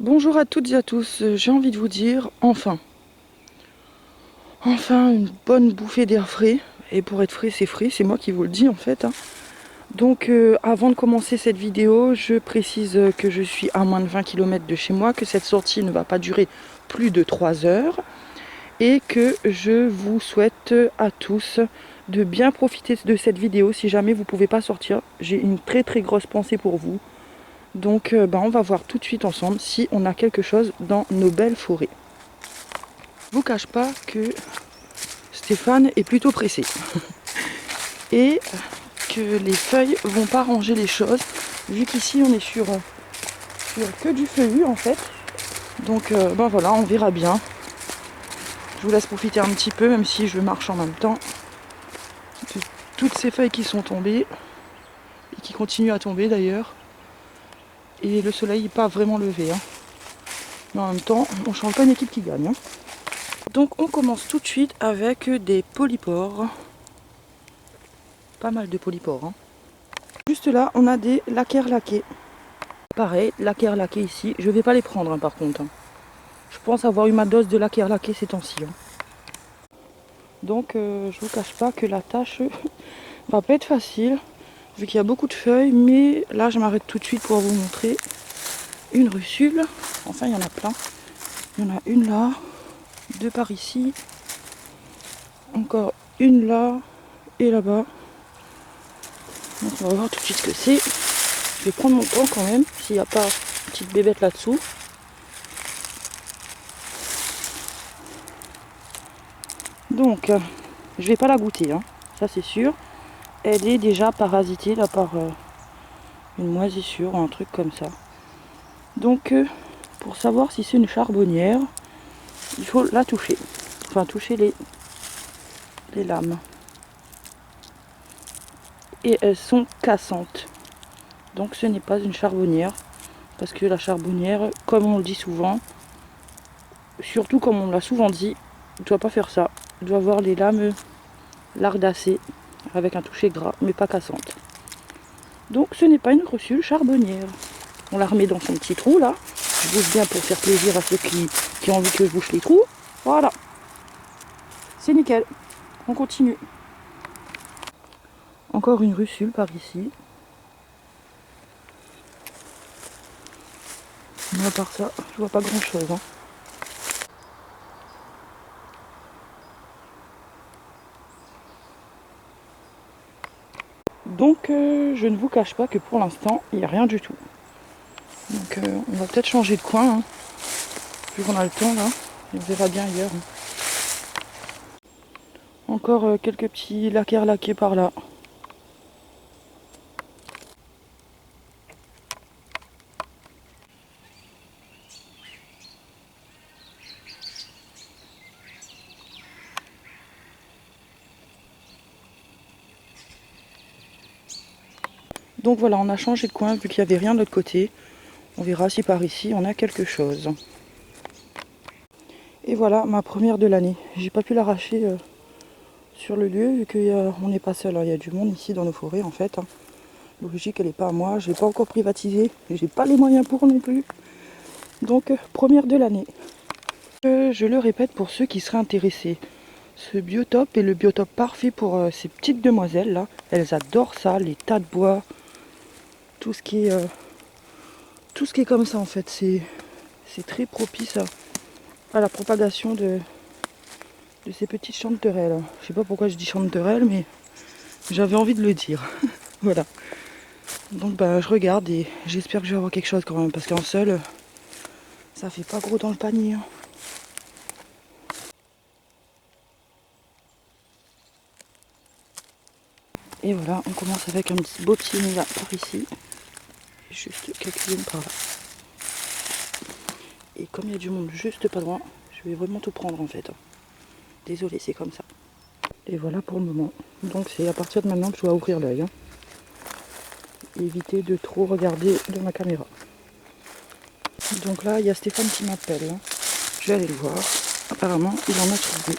Bonjour à toutes et à tous, j'ai envie de vous dire, enfin une bonne bouffée d'air frais, et pour être frais, c'est moi qui vous le dis en fait. Donc avant de commencer cette vidéo, je précise que je suis à moins de 20 km de chez moi, que cette sortie ne va pas durer plus de 3 heures, et que je vous souhaite à tous de bien profiter de cette vidéo. Si jamais vous ne pouvez pas sortir, j'ai une très grosse pensée pour vous. Donc on va voir tout de suite ensemble si on a quelque chose dans nos belles forêts. Je vous cache pas que Stéphane est plutôt pressé et que les feuilles vont pas ranger les choses vu qu'ici on est sur que du feuillu en fait. Donc voilà, on verra bien. Je vous laisse profiter un petit peu, même si je marche en même temps, de toutes ces feuilles qui sont tombées et qui continuent à tomber d'ailleurs. Et le soleil n'est pas vraiment levé, mais en même temps on change pas une équipe qui gagne. Donc on commence tout de suite avec des polypores. Pas mal de polypores. Juste là, on a des lacquers laqués. Pareil, lacquers laqués ici. Je vais pas les prendre par contre. Je pense avoir eu ma dose de lacquers laqués ces temps-ci. Donc je vous cache pas que la tâche va pas être facile. Vu qu'il y a beaucoup de feuilles. Mais là, je m'arrête tout de suite pour vous montrer une russule. Enfin, il y en a plein. Il y en a une là. Deux par ici. Encore une là. Et là-bas. Donc on va voir tout de suite ce que c'est. Je vais prendre mon temps quand même, s'il n'y a pas une petite bébête là-dessous. Donc, je vais pas la goûter, ça c'est sûr. Elle est déjà parasitée là par une moisissure ou un truc comme ça. Donc, pour savoir si c'est une charbonnière, il faut la toucher. Enfin, toucher les lames. Et elles sont cassantes. Donc ce n'est pas une charbonnière. Parce que la charbonnière, comme on le dit souvent, surtout comme on l'a souvent dit, ne doit pas faire ça. Elle doit avoir les lames lardacées avec un toucher gras, mais pas cassante. Donc ce n'est pas une russule charbonnière. On la remet dans son petit trou là. Je bouge bien pour faire plaisir à ceux qui ont envie que je bouche les trous. Voilà. C'est nickel. On continue. Encore une russule par ici. Mais à part ça, je vois pas grand chose. Donc je ne vous cache pas que pour l'instant, il n'y a rien du tout. Donc on va peut-être changer de coin. Vu qu'on a le temps là. Et on verra bien ailleurs. Encore quelques petits lacquers laqués par là. Donc voilà, on a changé de coin vu qu'il n'y avait rien de l'autre côté. On verra si par ici on a quelque chose. Et voilà ma première de l'année. J'ai pas pu l'arracher sur le lieu vu qu'on n'est pas seul. Il y a du monde ici dans nos forêts en fait. Logique, elle n'est pas à moi. Je l'ai pas encore privatisée. J'ai pas les moyens pour non plus. Donc première de l'année. Je le répète pour ceux qui seraient intéressés. Ce biotope est le biotope parfait pour ces petites demoiselles là. Elles adorent ça, les tas de bois. Tout ce qui est comme ça en fait. C'est très propice à la propagation de ces petites chanterelles. Je sais pas pourquoi je dis chanterelles, mais j'avais envie de le dire. Voilà. Donc je regarde et j'espère que je vais avoir quelque chose quand même, parce qu'en seul, ça fait pas gros dans le panier. Et voilà, on commence avec un beau petit là par ici. Juste quelques-unes par là. Et comme il y a du monde juste pas loin, je vais vraiment tout prendre en fait. Désolée, c'est comme ça. Et voilà pour le moment. Donc c'est à partir de maintenant que je dois ouvrir l'œil. Éviter de trop regarder de ma caméra. Donc là, il y a Stéphane qui m'appelle. Je vais aller le voir. Apparemment, il en a trouvé.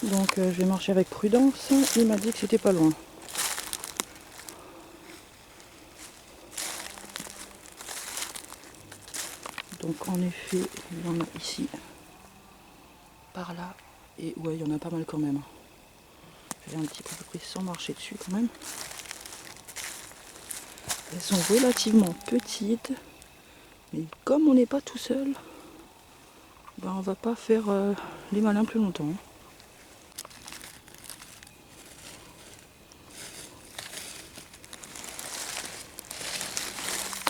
Donc je vais marcher avec prudence. Il m'a dit que c'était pas loin. Donc en effet, il y en a ici, par là, et ouais, il y en a pas mal quand même. Je vais un petit peu près sans marcher dessus quand même. Elles sont relativement petites, mais comme on n'est pas tout seul, ben on va pas faire les malins plus longtemps.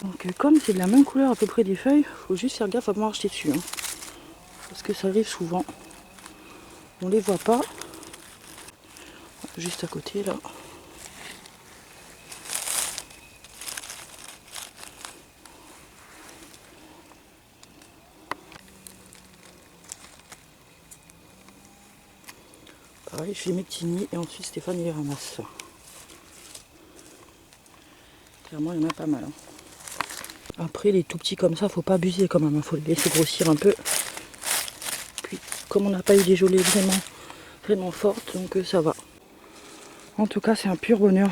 Donc comme c'est de la même couleur à peu près des feuilles, faut juste faire gaffe à pas marcher dessus. Hein. Parce que ça arrive souvent. On les voit pas. Juste à côté là. Pareil, je fais mes petits nids et ensuite Stéphane il les ramasse. Clairement il y en a pas mal. Hein. Après les tout petits comme ça, faut pas abuser quand même, il faut les laisser grossir un peu. Puis comme on n'a pas eu des gelées vraiment fortes, donc ça va. En tout cas c'est un pur bonheur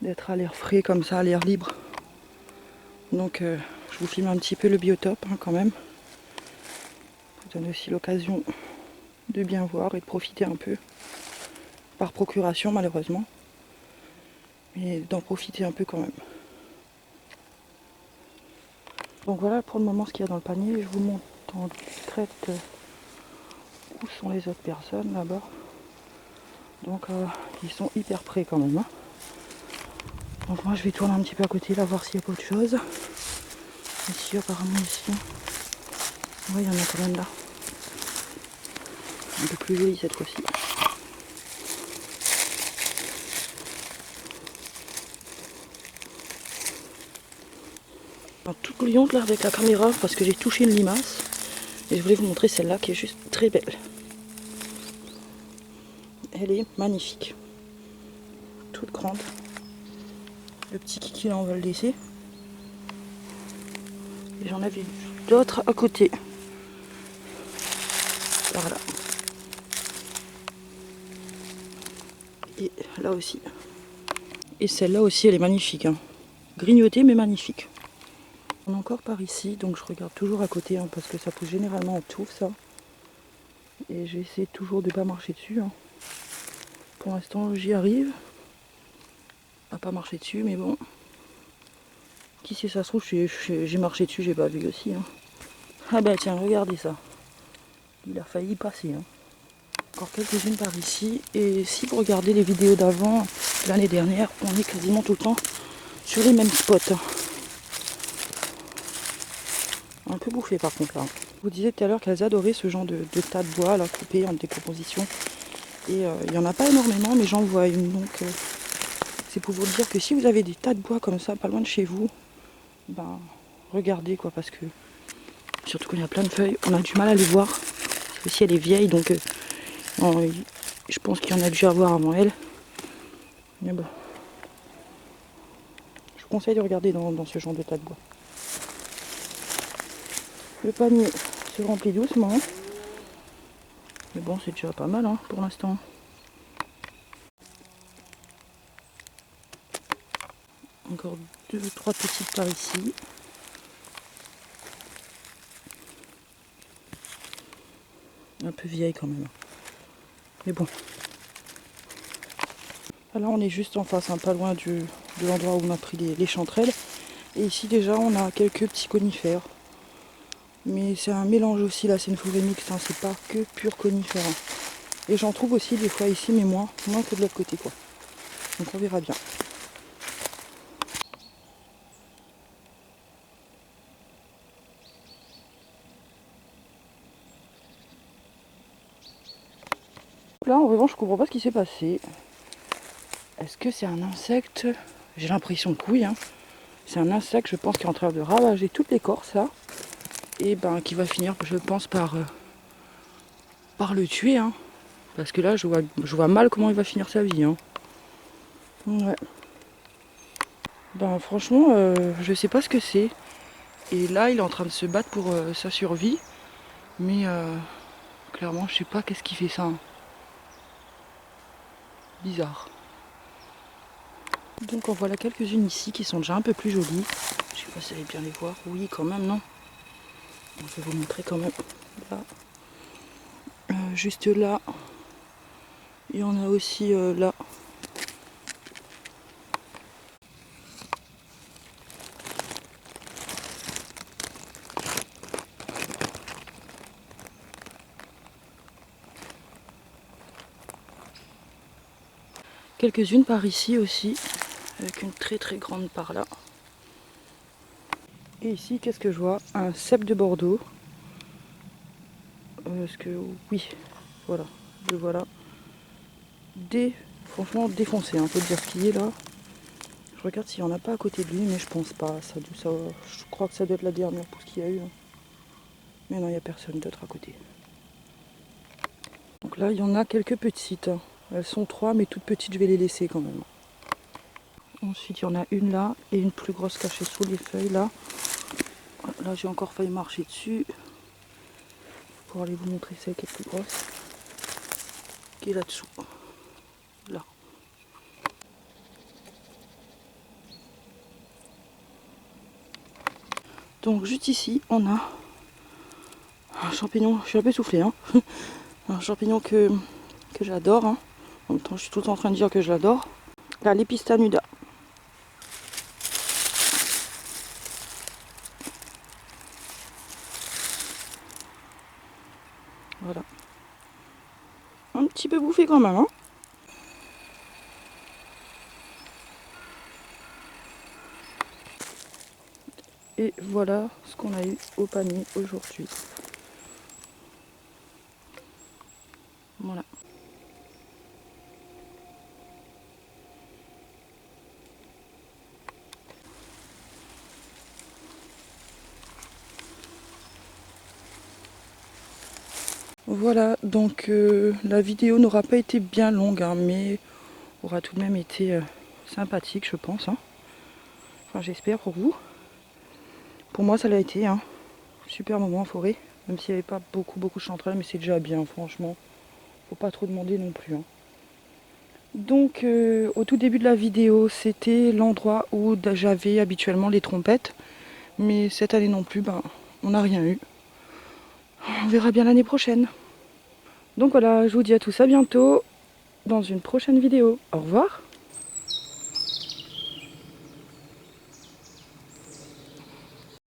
d'être à l'air frais comme ça, à l'air libre. Donc je vous filme un petit peu le biotope hein, quand même. Ça donne aussi l'occasion de bien voir et de profiter un peu. Par procuration malheureusement. Mais d'en profiter un peu quand même. Donc voilà pour le moment ce qu'il y a dans le panier. Je vous montre en discrète où sont les autres personnes là-bas. Donc ils sont hyper près quand même. Hein. Donc moi je vais tourner un petit peu à côté là voir s'il n'y a pas autre chose. Ici apparemment ici. Ouais il y en a quand même là. Un peu plus joli cette fois-ci. Un tout couillon là avec la caméra parce que j'ai touché une limace. Et je voulais vous montrer celle-là qui est juste très belle. Elle est magnifique. Toute grande. Le petit kiki là on va le laisser. Et j'en avais d'autres à côté. Par là. Et là aussi. Et celle-là aussi elle est magnifique. Hein. Grignotée mais magnifique. On est encore par ici, donc je regarde toujours à côté hein, parce que ça pousse généralement en touffe ça. Et j'essaie toujours de ne pas marcher dessus. Hein. Pour l'instant j'y arrive. À pas marcher dessus, mais bon. Qui sait, ça se trouve, j'ai marché dessus, j'ai pas vu aussi. Hein. Ah ben tiens, regardez ça. Il a failli y passer. Hein. Encore quelques-unes par ici. Et si vous regardez les vidéos d'avant, l'année dernière, on est quasiment tout le temps sur les mêmes spots. Hein. Un peu bouffé par contre là. Je vous disais tout à l'heure qu'elles adoraient ce genre de tas de bois là, coupés en décomposition. Et il n'y en a pas énormément, mais j'en vois une. Donc c'est pour vous dire que si vous avez des tas de bois comme ça, pas loin de chez vous, ben regardez quoi, parce que surtout quand il y a plein de feuilles, on a du mal à les voir. Aussi elle est vieille, donc je pense qu'il y en a dû avoir avant elle. Mais bon. Je vous conseille de regarder dans ce genre de tas de bois. Le panier se remplit doucement. Mais bon, c'est déjà pas mal hein, pour l'instant. Encore 2-3 petites par ici. Un peu vieille quand même. Mais bon. Là on est juste en face, hein, pas loin de l'endroit où on a pris les chanterelles. Et ici déjà on a quelques petits conifères. Mais c'est un mélange aussi, là c'est une forêt mixte, hein, c'est pas que pur conifère. Hein. Et j'en trouve aussi des fois ici, mais moins que de l'autre côté quoi. Donc on verra bien. Là en revanche je comprends pas ce qui s'est passé. Est-ce que c'est un insecte? J'ai l'impression que oui. Hein. C'est un insecte, je pense, qui est en train de ravager toute l'écorce là. Et ben qui va finir, je pense, par le tuer. Hein. Parce que là je vois mal comment il va finir sa vie. Hein. Ouais. Ben franchement, je sais pas ce que c'est. Et là il est en train de se battre pour sa survie. Mais clairement je sais pas qu'est-ce qui fait ça. Hein. Bizarre. Donc en voilà quelques-unes ici qui sont déjà un peu plus jolies. Je sais pas si vous allez bien les voir. Oui quand même, non? Je vais vous montrer quand même. Là. Juste là. Il y en a aussi là. Quelques-unes par ici aussi, avec une très très grande par là. Et ici, qu'est-ce que je vois? Un cep de Bordeaux. Parce que oui, voilà, le voilà. Franchement défoncé, on peut dire ce qu'il est là. Je regarde s'il n'y en a pas à côté de lui, mais je pense pas. Je crois que ça doit être la dernière pousse qu'il y a eu. Mais non, il n'y a personne d'autre à côté. Donc là, il y en a quelques petites. Elles sont 3, mais toutes petites, je vais les laisser quand même. Ensuite, il y en a une là et une plus grosse cachée sous les feuilles là. Là, j'ai encore failli marcher dessus. Pour aller vous montrer celle qui est plus grosse. Qui est là-dessous. Là. Donc, juste ici, on a un champignon. Je suis un peu soufflée, hein. Un champignon que j'adore. Hein. En même temps, je suis tout le temps en train de dire que je l'adore. La Lepista nuda. Voilà. Un petit peu bouffé quand même, hein. Et voilà ce qu'on a eu au panier aujourd'hui. Voilà. Voilà, donc la vidéo n'aura pas été bien longue, hein, mais aura tout de même été sympathique, je pense. Hein. Enfin, j'espère pour vous. Pour moi, ça l'a été. Hein. Super moment en forêt, même s'il n'y avait pas beaucoup de chanterelles, mais c'est déjà bien, franchement. Faut pas trop demander non plus. Hein. Donc, au tout début de la vidéo, c'était l'endroit où j'avais habituellement les trompettes. Mais cette année non plus, ben, on n'a rien eu. On verra bien l'année prochaine. Donc voilà, je vous dis à tous à bientôt dans une prochaine vidéo. Au revoir.